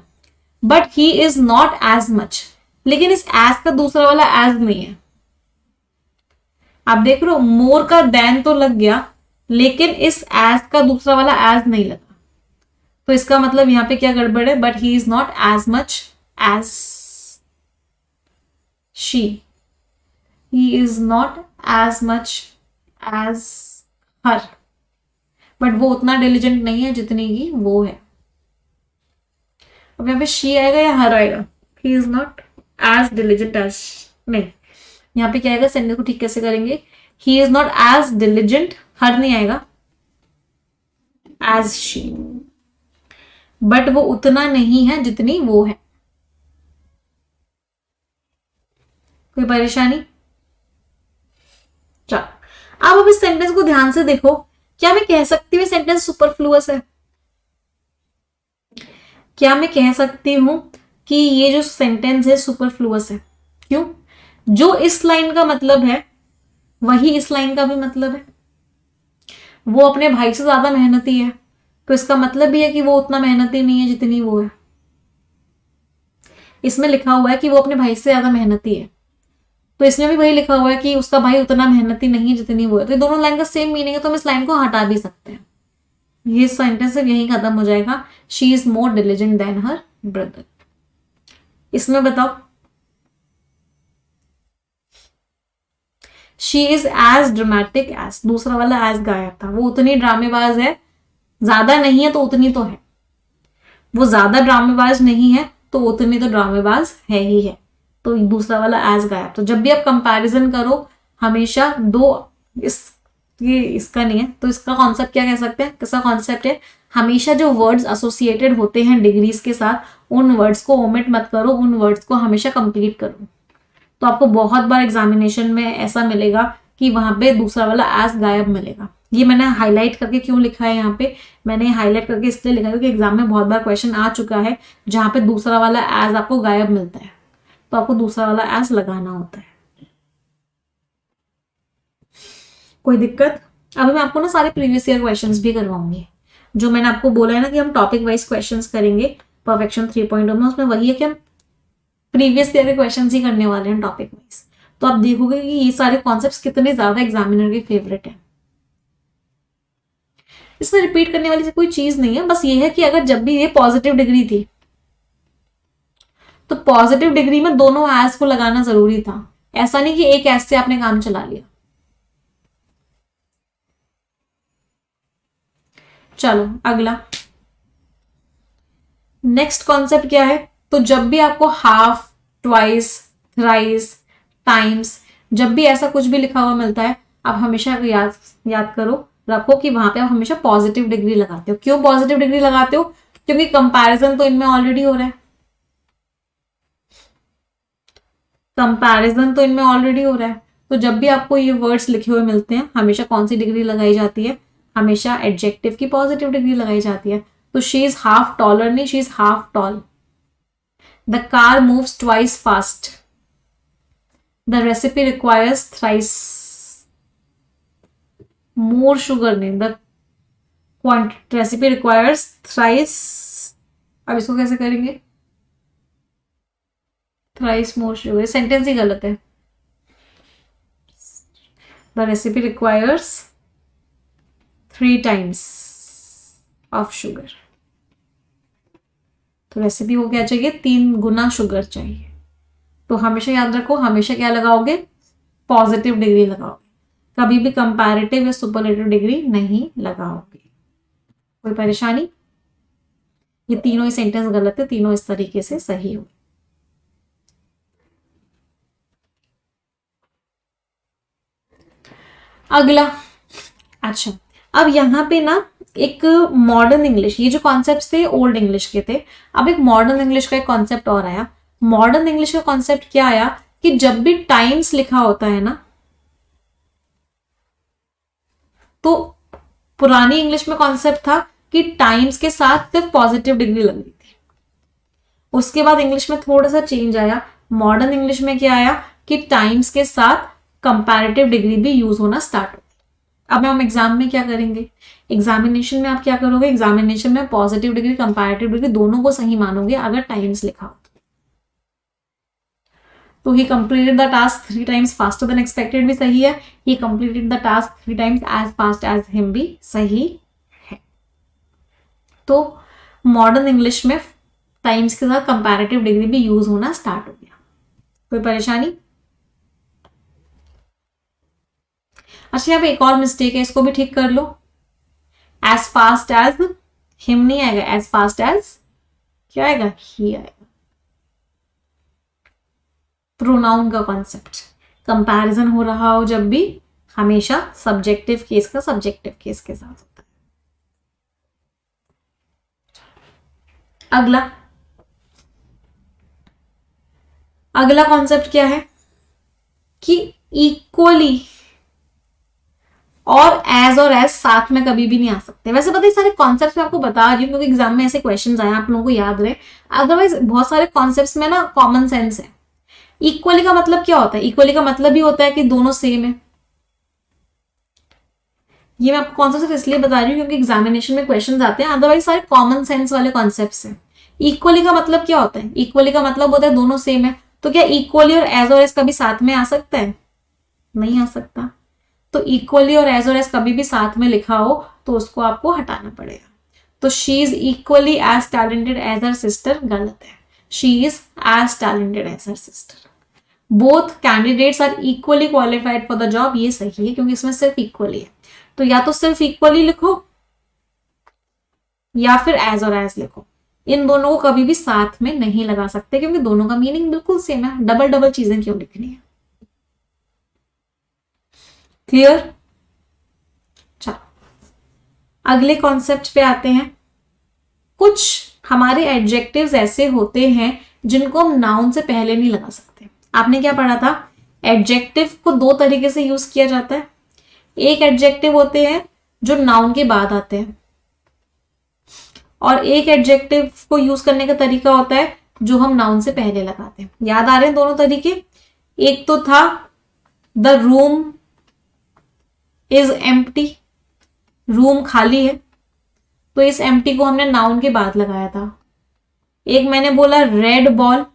but he is not as much. लेकिन इस एज का दूसरा वाला एज नहीं है। आप देख रहे हो, मोर का देन तो लग गया लेकिन इस एज का दूसरा वाला एज नहीं लगा, तो इसका मतलब यहां पे क्या गड़बड़ है? But he is not as much as she, he is not as much as her. But वो उतना डिलीजेंट नहीं है जितनी की वो है। अब यहाँ पे शी आएगा या हर आएगा? He is not as diligent as, नहीं, यहाँ पे क्या आएगा, सेंटेंस को ठीक कैसे करेंगे, he is not as diligent, her नहीं आएगा, एज शी, बट वो उतना नहीं है जितनी वो है। कोई परेशानी? चलो अब इस सेंटेंस को ध्यान से देखो, क्या मैं कह सकती हूँ सेंटेंस सुपरफ्लुअस है? क्या मैं कह सकती हूं कि ये जो सेंटेंस है सुपरफ्लुअस है? क्यों? जो इस लाइन का मतलब है वही इस लाइन का भी मतलब है। वो अपने भाई से ज्यादा मेहनती है, तो इसका मतलब भी है कि वो उतना मेहनती नहीं है जितनी वो है। इसमें लिखा हुआ है कि वो अपने भाई से ज्यादा मेहनती है, तो इसमें भी वही लिखा हुआ है कि उसका भाई उतना मेहनती नहीं है जितनी वो है। तो ये दोनों लाइन का सेम मीनिंग है, तो हम इस लाइन को हटा भी सकते हैं। ये सेंटेंस सिर्फ यही खत्म हो जाएगा, she is more diligent than her brother. इसमें बताओ, she is as dramatic as, दूसरा वाला एज गायब था, वो उतनी ड्रामेबाज है, ज्यादा नहीं है तो उतनी तो है, वो ज्यादा ड्रामेबाज नहीं है तो उतनी तो ड्रामेबाज है ही है, तो दूसरा वाला एज गायब। तो जब भी आप कंपैरिजन करो हमेशा दो, ये इसका नहीं है तो इसका कॉन्सेप्ट क्या कह सकते हैं, किसका कॉन्सेप्ट है, हमेशा जो वर्ड्स एसोसिएटेड होते हैं डिग्रीज के साथ उन वर्ड्स को ओमिट मत करो, उन वर्ड्स को हमेशा कंप्लीट करो। तो आपको बहुत बार एग्जामिनेशन में ऐसा मिलेगा कि वहां पे दूसरा वाला एज गायब मिलेगा। ये मैंने हाईलाइट करके क्यों लिखा है यहाँ पे, मैंने हाईलाइट करके इसलिए लिखा है क्योंकि एग्जाम में बहुत बार क्वेश्चन आ चुका है जहां पे दूसरा वाला एज आपको गायब मिलता है, तो आपको दूसरा वाला एज लगाना होता है। कोई दिक्कत? अभी मैं आपको ना सारे प्रीवियस ईयर क्वेश्चंस भी करवाऊंगी, जो मैंने आपको बोला है ना कि हम टॉपिक वाइज क्वेश्चंस करेंगे परफेक्शन 3.0 में, उसमें वही है कि हम प्रीवियस ईयर के क्वेश्चंस ही करने वाले हैं टॉपिक वाइज। तो आप देखोगे कि ये सारे कॉन्सेप्ट्स कितने ज्यादा एग्जामिनर के फेवरेट हैं। इसमें रिपीट करने वाली कोई चीज नहीं है, बस ये है कि अगर जब भी ये पॉजिटिव डिग्री थी तो पॉजिटिव डिग्री में दोनों एज को लगाना जरूरी था, ऐसा नहीं कि एक एज से आपने काम चला लिया। चलो अगला, नेक्स्ट कॉन्सेप्ट क्या है, तो जब भी आपको हाफ, ट्वाइस, थ्राइस, टाइम्स, जब भी ऐसा कुछ भी लिखा हुआ मिलता है आप हमेशा याद याद करो, रखो कि वहां पे आप हमेशा पॉजिटिव डिग्री लगाते हो। क्यों पॉजिटिव डिग्री लगाते हो? क्योंकि कंपैरिजन तो इनमें ऑलरेडी हो रहा है, कंपैरिजन तो इनमें ऑलरेडी हो रहा है। तो जब भी आपको ये वर्ड्स लिखे हुए मिलते हैं हमेशा कौन सी डिग्री लगाई जाती है, हमेशा एडजेक्टिव की पॉजिटिव डिग्री लगाई जाती है। तो शी इज हाफ टॉलर नहीं, she is half tall. The car moves twice fast, the recipe requires thrice more sugar नहीं, द रेसिपी रिक्वायर्स थ्राइस, अब इसको कैसे करेंगे, थ्राइस मोर शुगर, सेंटेंस ही गलत है। The recipe requires 3 times of sugar, तो रेसिपी को क्या चाहिए, 3 गुना शुगर चाहिए। तो हमेशा याद रखो, हमेशा क्या लगाओगे, पॉजिटिव डिग्री लगाओगे, कभी भी कंपैरेटिव या सुपरलेटिव डिग्री नहीं लगाओगे। कोई परेशानी? ये तीनों ही सेंटेंस गलत है, तीनों इस तरीके से सही हो। अगला, अच्छा अब यहाँ पे ना एक मॉडर्न इंग्लिश, ये जो कॉन्सेप्ट थे ओल्ड इंग्लिश के थे, अब एक मॉडर्न इंग्लिश का एक कॉन्सेप्ट और आया। मॉडर्न इंग्लिश का कॉन्सेप्ट क्या आया कि जब भी टाइम्स लिखा होता है ना, तो पुरानी इंग्लिश में कॉन्सेप्ट था कि टाइम्स के साथ सिर्फ पॉजिटिव डिग्री लग रही थी। उसके बाद इंग्लिश में थोड़ा सा चेंज आया, मॉडर्न इंग्लिश में क्या आया कि टाइम्स के साथ कंपैरेटिव डिग्री भी यूज होना स्टार्ट हो। अब हम एग्जाम में क्या करेंगे, एग्जामिनेशन में आप क्या करोगे, एग्जामिनेशन में पॉजिटिव डिग्री कंपैरेटिव डिग्री दोनों को सही मानोगे अगर टाइम्स लिखा हो तो। He completed the task 3 times faster than expected भी सही है, he completed the task 3 times as fast as him भी सही है। तो मॉडर्न इंग्लिश में टाइम्स के साथ कंपैरेटिव डिग्री भी यूज होना स्टार्ट हो गया। कोई परेशानी? अच्छा यहाँ पे एक और मिस्टेक है, इसको भी ठीक कर लो। एज फास्ट एज हिम नहीं आएगा, एज फास्ट एज क्या आएगा, ही आएगा। प्रोनाउन का कॉन्सेप्ट, कंपैरिजन हो रहा हो जब भी, हमेशा सब्जेक्टिव केस का सब्जेक्टिव केस के साथ होता है। अगला कॉन्सेप्ट क्या है कि इक्वली और एज साथ में कभी भी नहीं आ सकते। वैसे पता है सारे कॉन्सेप्ट्स मैं आपको बता रही हूँ क्योंकि एग्जाम में ऐसे क्वेश्चंस आए, आप लोगों को याद रहे। अदरवाइज बहुत सारे कॉन्सेप्ट्स में ना कॉमन सेंस है। इक्वली का मतलब क्या होता है, इक्वली का मतलब ही होता है कि दोनों सेम है। ये मैं आपको कॉन्सेप्ट इसलिए बता रही हूँ क्योंकि एग्जामिनेशन में क्वेश्चंस आते हैं, अदरवाइज सारे कॉमन सेंस वाले कॉन्सेप्ट्स हैं। इक्वली का मतलब क्या होता है, इक्वली का मतलब होता है दोनों सेम है। तो क्या इक्वली और एज कभी साथ में आ सकता है, नहीं आ सकता। तो इक्वली और एज कभी भी साथ में लिखा हो तो उसको आपको हटाना पड़ेगा। तो she is equally as talented as her sister, गलत है। She is as talented as her sister. Both candidates are equally qualified for the job, ये सही है क्योंकि इसमें सिर्फ इक्वली है। तो या तो सिर्फ इक्वली लिखो या फिर एज लिखो। इन दोनों को कभी भी साथ में नहीं लगा सकते क्योंकि दोनों का मीनिंग बिल्कुल सेम है। डबल डबल चीजें क्यों लिखनी है। क्लियर। चलो अगले कॉन्सेप्ट पे आते हैं। कुछ हमारे एडजेक्टिव्स ऐसे होते हैं जिनको हम नाउन से पहले नहीं लगा सकते। आपने क्या पढ़ा था, एडजेक्टिव को दो तरीके से यूज किया जाता है। एक एडजेक्टिव होते हैं जो नाउन के बाद आते हैं और एक एडजेक्टिव को यूज करने का तरीका होता है जो हम नाउन से पहले लगाते हैं। याद आ रहे हैं दोनों तरीके। एक तो था the room is empty, room खाली है, तो इस एम्प्टी को हमने नाउन के बाद लगाया था। एक मैंने बोला रेड बॉल,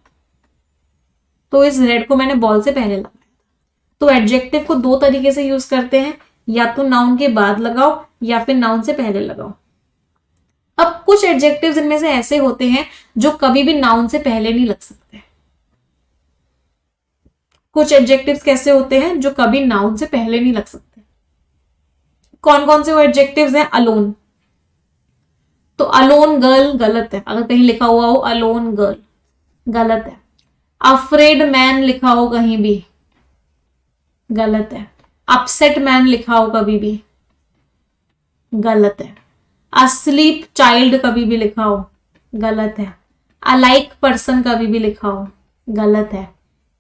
तो इस रेड को मैंने बॉल से पहले लगाया। तो एडजेक्टिव को दो तरीके से यूज करते हैं, या तो नाउन के बाद लगाओ या फिर नाउन से पहले लगाओ। अब कुछ एडजेक्टिव्स इनमें से ऐसे होते हैं जो कभी भी नाउन से पहले नहीं लग सकते। कुछ एडजेक्टिव्स कैसे होते हैं जो कभी नाउन से पहले नहीं लग सकते। कौन कौन से वो एडजेक्टिव्स हैं, अलोन, तो अलोन गर्ल गलत है, अगर कहीं लिखा हुआ हो अलोन गर्ल गलत है। अफ्रेड मैन लिखा हो कहीं भी गलत है। अपसेट मैन लिखा हो कभी भी गलत है। अस्लीप चाइल्ड कभी भी लिखा हो गलत है। अलाइक पर्सन कभी भी लिखा हो गलत है।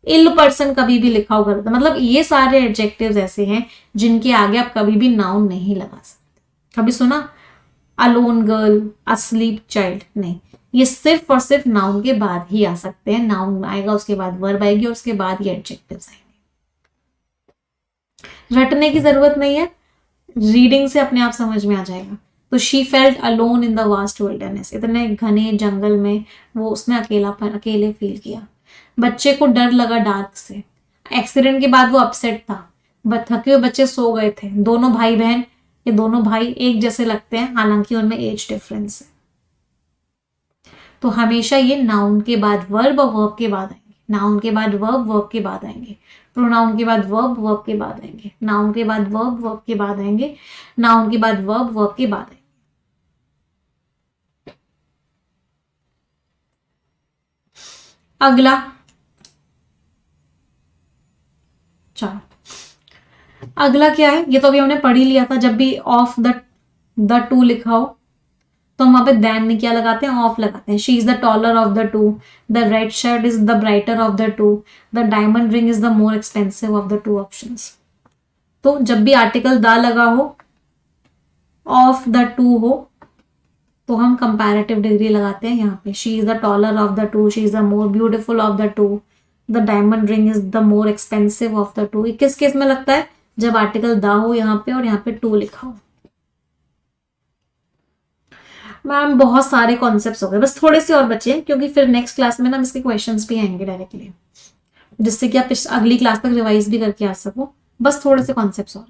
इल पर्सन कभी भी लिखा हो गलत है। मतलब ये सारे एडजेक्टिव्स ऐसे हैं जिनके आगे आप कभी भी नाउन नहीं लगा सकते। कभी सुना अलोन गर्ल, अस्लीप चाइल्ड, नहीं, ये सिर्फ और सिर्फ नाउन के बाद ही आ सकते हैं। नाउन आएगा, उसके बाद वर्ब आएगी और उसके बाद ये एडजेक्टिव्स आएंगे। रटने की जरूरत नहीं है, रीडिंग से अपने आप समझ में आ जाएगा। तो she felt alone in the vast wilderness, इतने घने जंगल में वो उसने अकेले फील किया। बच्चे को डर लगा डार्क से, एक्सीडेंट के बाद वो अपसेट था। थके हुए बच्चे सो गए थे। दोनों भाई बहन, ये दोनों भाई एक जैसे लगते हैं, हालांकि उनमें एज डिफरेंस है। तो हमेशा ये नाउन के बाद वर्ब और वर्ब के बाद आएंगे, नाउन के बाद वर्ब, वर्ब के बाद आएंगे, प्रोनाउन के बाद वर्ब, वर्ब के बाद आएंगे, नाउन के बाद वर्ब, वर्ब के बाद आएंगे, नाउन के बाद वर्ब, वर्ब के बाद आएंगे। अगला, चलो अगला क्या है, ये तो अभी हमने पढ़ ही लिया था। जब भी ऑफ द टू लिखा हो तो हम वहां पे देन में क्या लगाते हैं, ऑफ लगाते हैं। She is the taller of the two, the red shirt is the brighter of the two, the diamond ring is the more expensive of the two options. तो जब भी आर्टिकल द लगा हो, ऑफ द टू हो, तो हम comparative degree लगाते हैं यहाँ पे। She is the taller of the two, she is the more beautiful of the two, the diamond ring is the more expensive of the two. किस केस में लगता है, जब आर्टिकल द हो यहाँ पे और यहाँ पे टू लिखा हो। मैम बहुत सारे कॉन्सेप्ट्स हो गए, बस थोड़े से और बचे क्योंकि फिर नेक्स्ट क्लास में ना इसके क्वेश्चंस भी आएंगे डायरेक्टली, जिससे कि आप अगली क्लास तक रिवाइज भी करके आ सको। बस थोड़े से कॉन्सेप्ट्स और।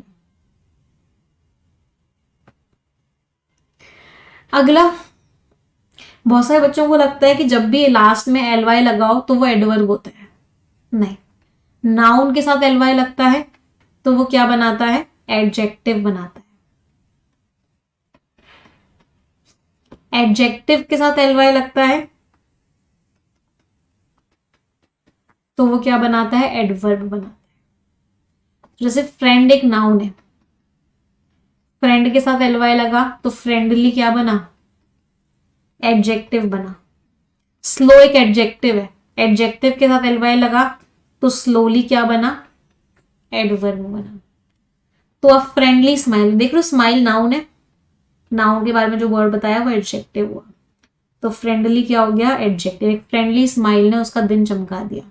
अगला, बहुत सारे बच्चों को लगता है कि जब भी लास्ट में एल वाई लगाओ तो वो एडवर्ब होता है। नहीं, नाउन के साथ एल वाई लगता है तो वो क्या बनाता है, एडजेक्टिव बनाता है। एडजेक्टिव के साथ एल वाई लगता है तो वो क्या बनाता है, एडवर्ब बनाता है। जैसे फ्रेंड एक नाउन है, फ्रेंड के साथ एल वाई लगा तो फ्रेंडली क्या बना, एडजेक्टिव बना। स्लो एक एडजेक्टिव है, एडजेक्टिव के साथ एल वाई लगा तो स्लोली क्या बना, एडवर्ब बना। तो अब फ्रेंडली स्माइल, देख लो स्माइल नाउन है, नाउन के बारे में जो वर्ड बताया वो एडजेक्टिव हुआ, तो फ्रेंडली क्या हो गया, एडजेक्टिव। एक फ्रेंडली स्माइल ने उसका दिन चमका दिया।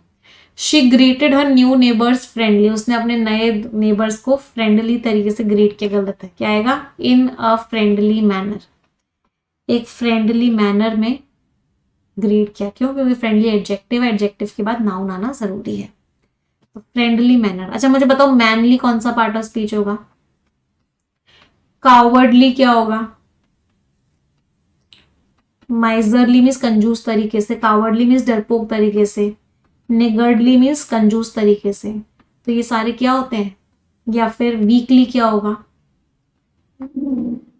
She greeted her new neighbours friendly, उसने अपने नए नेबर्स को फ्रेंडली तरीके से ग्रीट किया, गलत है, क्या आएगा, इन अ फ्रेंडली मैनर, एक फ्रेंडली मैनर में ग्रीट किया। क्यों, क्योंकि फ्रेंडली एडजेक्टिव है, एडजेक्टिव के बाद नाउन आना जरूरी है, तो फ्रेंडली मैनर। अच्छा मुझे बताओ मैनली कौन सा पार्ट ऑफ स्पीच होगा, कावर्डली क्या होगा, माइजरली मीन्स कंजूस तरीके से, कावर्डली मीन्स डरपोक तरीके से, निगर्डली मीन्स कंजूस तरीके से, तो ये सारे क्या होते हैं। या फिर वीकली क्या होगा,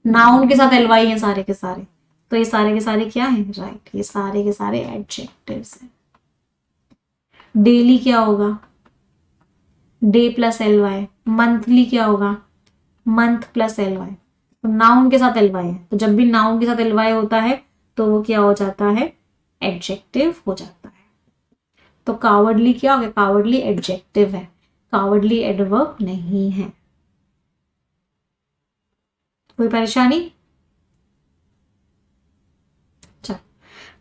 नाउन के साथ एलवाई है सारे के सारे, तो ये सारे के सारे क्या हैं, राइट, ये सारे के सारे एडजेक्टिव्स हैं। डेली क्या होगा, day plus L Y. Monthly क्या होगा, मंथ प्लस एल वाई। तो नाउन के साथ एल वाई है, तो जब भी नाउन के साथ एल वाई होता है तो वो क्या हो जाता है, एडजेक्टिव हो जाता है। तो कावर्डली क्या हो गया, कावर्डली एडजेक्टिव है, कावर्डली एडवर्ब नहीं है। कोई परेशानी।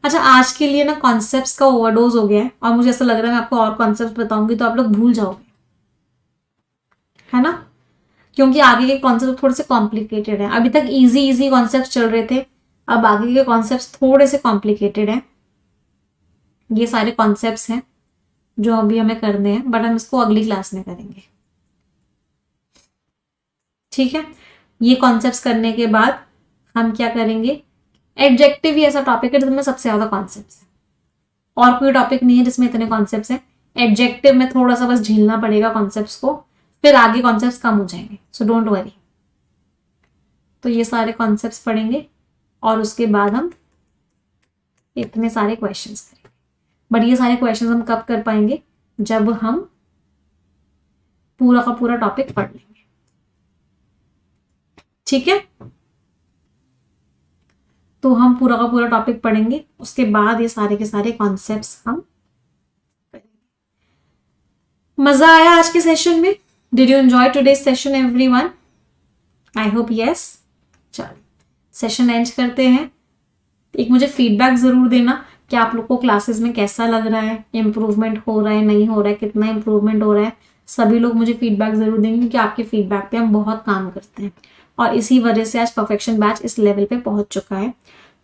अच्छा आज के लिए ना कॉन्सेप्ट्स का ओवरडोज हो गया है, और मुझे ऐसा लग रहा है मैं आपको और कॉन्सेप्ट्स बताऊंगी तो आप लोग भूल जाओगे, है ना, क्योंकि आगे के कॉन्सेप्ट थोड़े से कॉम्प्लिकेटेड है। अभी तक इजी इजी कॉन्सेप्ट चल रहे थे, अब आगे के कॉन्सेप्ट थोड़े से कॉम्प्लिकेटेड है। ये सारे कॉन्सेप्ट्स हैं जो अभी हमें करने हैं, बट हम इसको अगली क्लास में करेंगे, ठीक है। ये कॉन्सेप्ट्स करने के बाद हम क्या करेंगे, एडजेक्टिव ही ऐसा टॉपिक है जिसमें सबसे ज्यादा कॉन्सेप्ट्स है, और कोई टॉपिक नहीं है जिसमें इतने कॉन्सेप्ट्स हैं। एडजेक्टिव में थोड़ा सा बस झेलना पड़ेगा कॉन्सेप्ट्स को, फिर आगे कॉन्सेप्ट्स कम हो जाएंगे, सो डोंट वरी। तो ये सारे कॉन्सेप्ट्स पढ़ेंगे और उसके बाद हम इतने सारे क्वेश्चंस करेंगे, बट ये सारे क्वेश्चंस हम कब कर पाएंगे, जब हम पूरा का पूरा टॉपिक पढ़ लेंगे, ठीक है। तो हम पूरा का पूरा टॉपिक पढ़ेंगे, उसके बाद ये सारे के सारे कॉन्सेप्ट्स हम करेंगे। मजा आया आज के सेशन में, did you enjoy today session everyone, I hope yes. चलिए सेशन एंड करते हैं। एक मुझे फीडबैक जरूर देना कि आप लोग को क्लासेस में कैसा लग रहा है, इम्प्रूवमेंट हो रहा है, नहीं हो रहा है, कितना इम्प्रूवमेंट हो रहा है। सभी लोग मुझे फीडबैक जरूर देंगे, क्योंकि आपके फीडबैक पे हम बहुत काम करते हैं, और इसी वजह से आज परफेक्शन बैच इस लेवल पे पहुंच चुका है।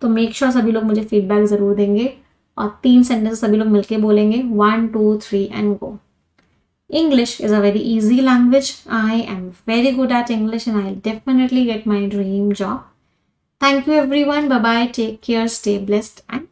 तो मेक श्योर सभी लोग मुझे फीडबैक जरूर देंगे, और 3 सेंटेंस सभी लोग मिलके बोलेंगे, 1 2 3 and go. English is a very easy language. I am very good at English and I'll definitely get my dream job. Thank you everyone. Bye bye. Take care. Stay blessed and